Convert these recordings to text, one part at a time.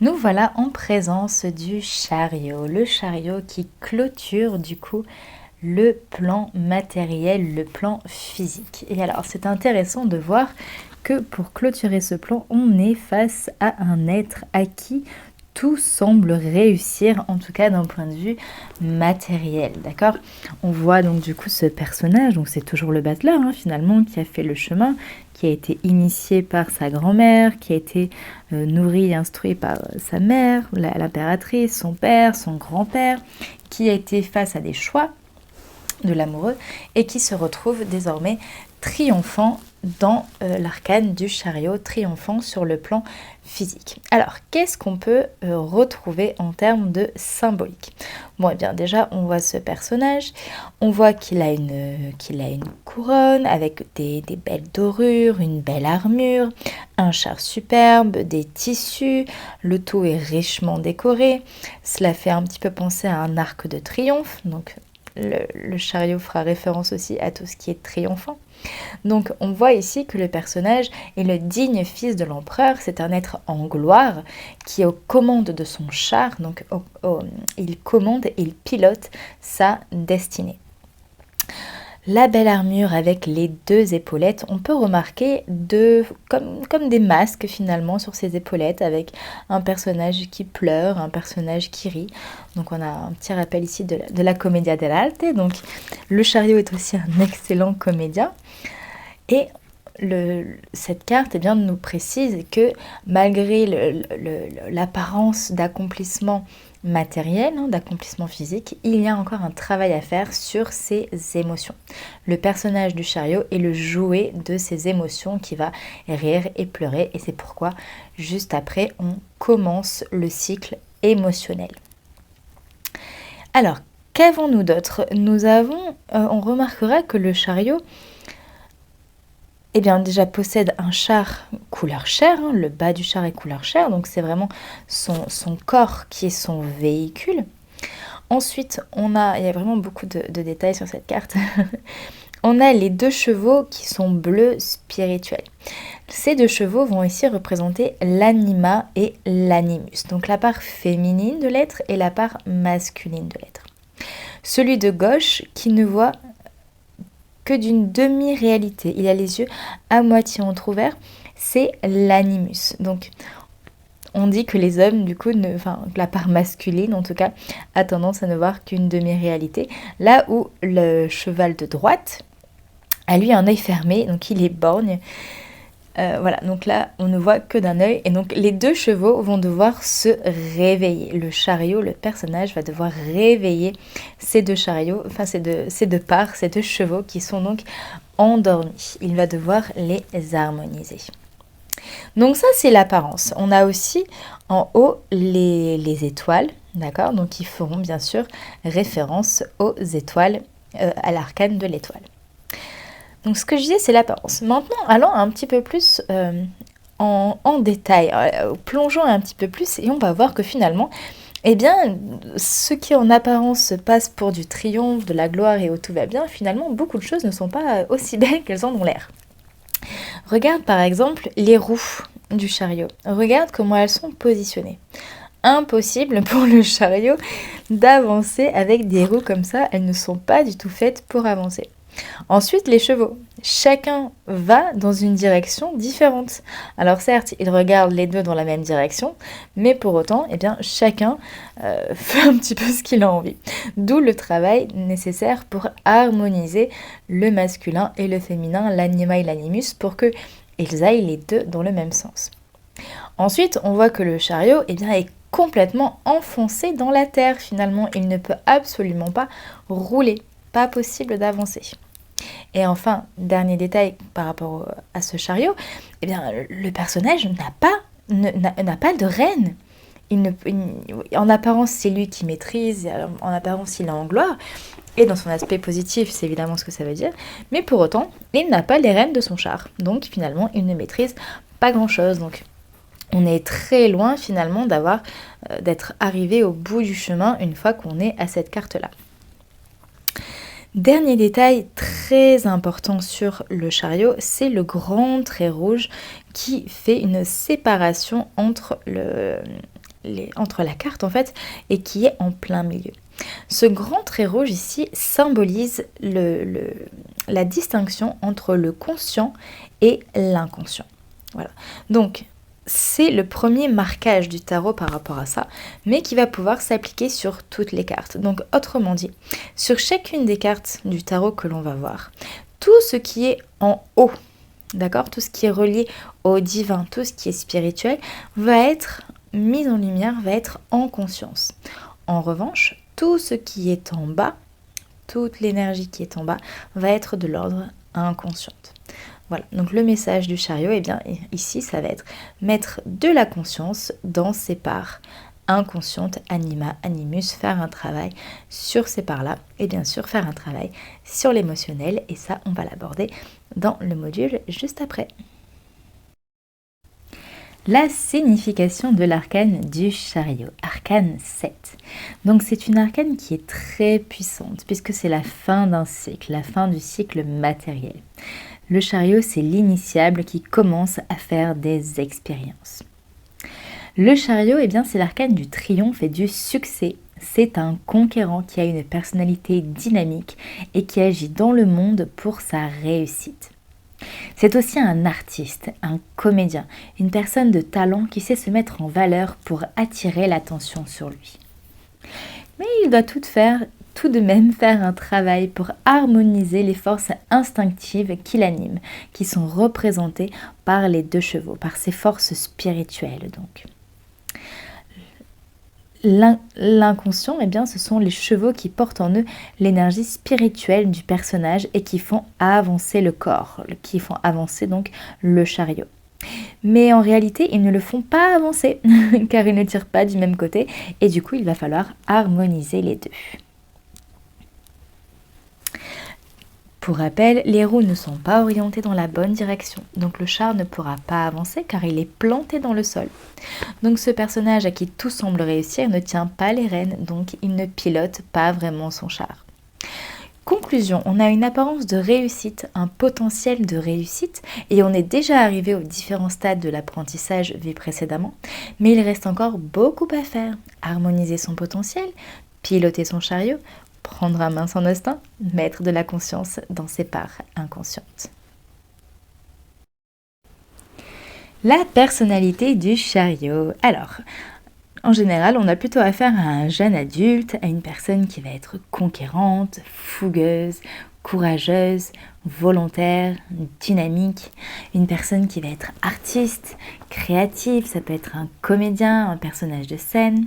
Nous voilà en présence du chariot, le chariot qui clôture du coup le plan matériel, le plan physique. Et alors c'est intéressant de voir que pour clôturer ce plan, on est face à un être à qui tout semble réussir, en tout cas d'un point de vue matériel, d'accord. On voit donc du coup ce personnage, donc c'est toujours le butler finalement, qui a fait le chemin, qui a été initié par sa grand-mère, qui a été nourri et instruit par sa mère, l'impératrice, son père, son grand-père, qui a été face à des choix de l'amoureux et qui se retrouve désormais triomphant dans l'arcane du chariot, triomphant sur le plan physique. Alors, qu'est-ce qu'on peut retrouver en termes de symbolique? Bon, eh bien déjà, on voit ce personnage, on voit qu'il a une couronne avec des belles dorures, une belle armure, un char superbe, des tissus, le tout est richement décoré. Cela fait un petit peu penser à un arc de triomphe, donc le chariot fera référence aussi à tout ce qui est triomphant. Donc on voit ici que le personnage est le digne fils de l'empereur, c'est un être en gloire qui est aux commandes de son char, donc il commande et il pilote sa destinée. La belle armure avec les deux épaulettes, on peut remarquer comme des masques finalement sur ces épaulettes avec un personnage qui pleure, un personnage qui rit. Donc on a un petit rappel ici de la commedia dell'arte. Donc le chariot est aussi un excellent comédien. Et cette carte nous précise que malgré l'apparence d'accomplissement matériel, d'accomplissement physique, il y a encore un travail à faire sur ses émotions. Le personnage du chariot est le jouet de ses émotions qui va rire et pleurer et c'est pourquoi juste après on commence le cycle émotionnel. Alors, qu'avons-nous d'autre? On remarquera que le chariot déjà possède un char couleur chair, le bas du char est couleur chair, donc c'est vraiment son corps qui est son véhicule. Ensuite, il y a vraiment beaucoup de détails sur cette carte. On a les deux chevaux qui sont bleus spirituels. Ces deux chevaux vont ici représenter l'anima et l'animus, donc la part féminine de l'être et la part masculine de l'être. Celui de gauche qui ne voit que d'une demi-réalité. Il a les yeux à moitié entrouverts, c'est l'animus. Donc, on dit que les hommes, du coup, la part masculine, en tout cas, a tendance à ne voir qu'une demi-réalité. Là où le cheval de droite a lui un œil fermé, donc il est borgne. Voilà, donc là, on ne voit que d'un œil. Et donc, les deux chevaux vont devoir se réveiller. Le chariot, le personnage, va devoir réveiller ces deux chariots, ces deux chevaux qui sont donc endormis. Il va devoir les harmoniser. Donc ça, c'est l'apparence. On a aussi en haut les étoiles, d'accord? Donc, qui feront bien sûr référence aux étoiles, à l'arcane de l'étoile. Donc ce que je disais, c'est l'apparence. Maintenant, allons un petit peu plus en détail, plongeons un petit peu plus et on va voir que finalement, ce qui en apparence passe pour du triomphe, de la gloire et où tout va bien, finalement, beaucoup de choses ne sont pas aussi belles qu'elles en ont l'air. Regarde par exemple les roues du chariot. Regarde comment elles sont positionnées. Impossible pour le chariot d'avancer avec des roues comme ça, elles ne sont pas du tout faites pour avancer. Ensuite, les chevaux. Chacun va dans une direction différente. Alors certes, ils regardent les deux dans la même direction, mais pour autant, chacun fait un petit peu ce qu'il a envie. D'où le travail nécessaire pour harmoniser le masculin et le féminin, l'anima et l'animus, pour qu'ils aillent les deux dans le même sens. Ensuite, on voit que le chariot est complètement enfoncé dans la terre. Finalement, il ne peut absolument pas rouler. Pas possible d'avancer. Et enfin, dernier détail par rapport à ce chariot, le personnage n'a pas de rêne. En apparence, c'est lui qui maîtrise, en apparence, il est en gloire, et dans son aspect positif, c'est évidemment ce que ça veut dire, mais pour autant, il n'a pas les rênes de son char. Donc finalement, il ne maîtrise pas grand-chose. Donc on est très loin finalement d'être arrivé au bout du chemin une fois qu'on est à cette carte-là. Dernier détail très important sur le chariot, c'est le grand trait rouge qui fait une séparation entre entre la carte en fait et qui est en plein milieu. Ce grand trait rouge ici symbolise la distinction entre le conscient et l'inconscient. Voilà. Donc, c'est le premier marquage du tarot par rapport à ça, mais qui va pouvoir s'appliquer sur toutes les cartes. Donc, autrement dit, sur chacune des cartes du tarot que l'on va voir, tout ce qui est en haut, d'accord, tout ce qui est relié au divin, tout ce qui est spirituel, va être mis en lumière, va être en conscience. En revanche, tout ce qui est en bas, toute l'énergie qui est en bas, va être de l'ordre inconsciente. Voilà, donc le message du chariot, eh bien ici, ça va être mettre de la conscience dans ces parts inconscientes, anima, animus, faire un travail sur ces parts-là, et bien sûr faire un travail sur l'émotionnel, et ça, on va l'aborder dans le module juste après. La signification de l'arcane du chariot, arcane 7. Donc c'est une arcane qui est très puissante puisque c'est la fin d'un cycle, la fin du cycle matériel. Le chariot, c'est l'initiable qui commence à faire des expériences. Le chariot, eh bien, c'est l'arcane du triomphe et du succès. C'est un conquérant qui a une personnalité dynamique et qui agit dans le monde pour sa réussite. C'est aussi un artiste, un comédien, une personne de talent qui sait se mettre en valeur pour attirer l'attention sur lui. Mais il doit tout de même faire un travail pour harmoniser les forces instinctives qui l'animent, qui sont représentées par les 2 chevaux, par ses forces spirituelles donc. L'inconscient, eh bien, ce sont les chevaux qui portent en eux l'énergie spirituelle du personnage et qui font avancer le corps, qui font avancer donc le chariot. Mais en réalité, ils ne le font pas avancer, car ils ne tirent pas du même côté, et du coup, il va falloir harmoniser les 2. Pour rappel, les roues ne sont pas orientées dans la bonne direction, donc le char ne pourra pas avancer car il est planté dans le sol. Donc ce personnage à qui tout semble réussir ne tient pas les rênes, donc il ne pilote pas vraiment son char. Conclusion, on a une apparence de réussite, un potentiel de réussite, et on est déjà arrivé aux différents stades de l'apprentissage vu précédemment, mais il reste encore beaucoup à faire. Harmoniser son potentiel, piloter son chariot, prendre à main son instinct, mettre de la conscience dans ses parts inconscientes. La personnalité du chariot. Alors, en général, on a plutôt affaire à un jeune adulte, à une personne qui va être conquérante, fougueuse, courageuse, volontaire, dynamique, une personne qui va être artiste, créative, ça peut être un comédien, un personnage de scène,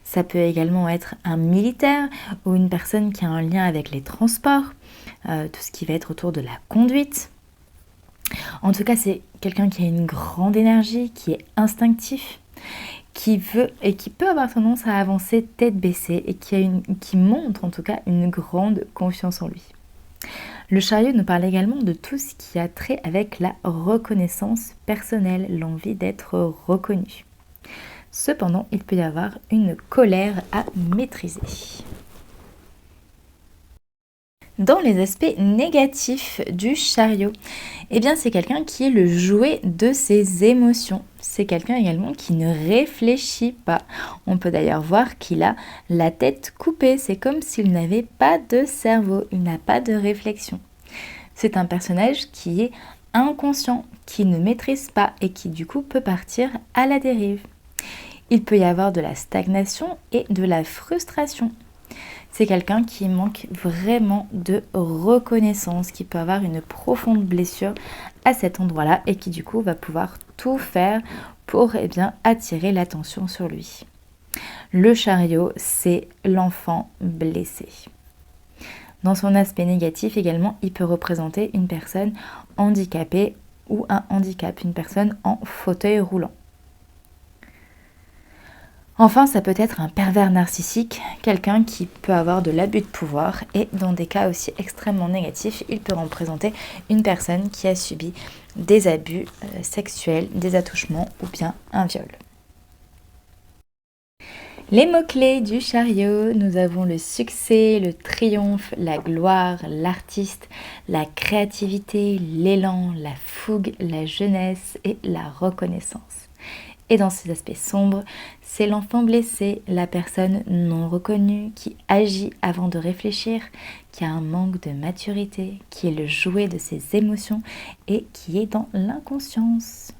ça peut également être un militaire ou une personne qui a un lien avec les transports, tout ce qui va être autour de la conduite. En tout cas, c'est quelqu'un qui a une grande énergie, qui est instinctif, qui veut et qui peut avoir tendance à avancer tête baissée et qui montre en tout cas une grande confiance en lui. Le chariot nous parle également de tout ce qui a trait avec la reconnaissance personnelle, l'envie d'être reconnu. Cependant, il peut y avoir une colère à maîtriser. Dans les aspects négatifs du chariot, eh bien c'est quelqu'un qui est le jouet de ses émotions. C'est quelqu'un également qui ne réfléchit pas. On peut d'ailleurs voir qu'il a la tête coupée. C'est comme s'il n'avait pas de cerveau, il n'a pas de réflexion. C'est un personnage qui est inconscient, qui ne maîtrise pas et qui du coup peut partir à la dérive. Il peut y avoir de la stagnation et de la frustration. C'est quelqu'un qui manque vraiment de reconnaissance, qui peut avoir une profonde blessure à cet endroit-là et qui du coup va pouvoir tout faire pour attirer l'attention sur lui. Le chariot, c'est l'enfant blessé. Dans son aspect négatif également, il peut représenter une personne handicapée ou un handicap, une personne en fauteuil roulant. Enfin, ça peut être un pervers narcissique, quelqu'un qui peut avoir de l'abus de pouvoir et dans des cas aussi extrêmement négatifs, il peut représenter une personne qui a subi des abus sexuels, des attouchements ou bien un viol. Les mots-clés du chariot, nous avons le succès, le triomphe, la gloire, l'artiste, la créativité, l'élan, la fougue, la jeunesse et la reconnaissance. Et dans ces aspects sombres, c'est l'enfant blessé, la personne non reconnue qui agit avant de réfléchir, qui a un manque de maturité, qui est le jouet de ses émotions et qui est dans l'inconscience.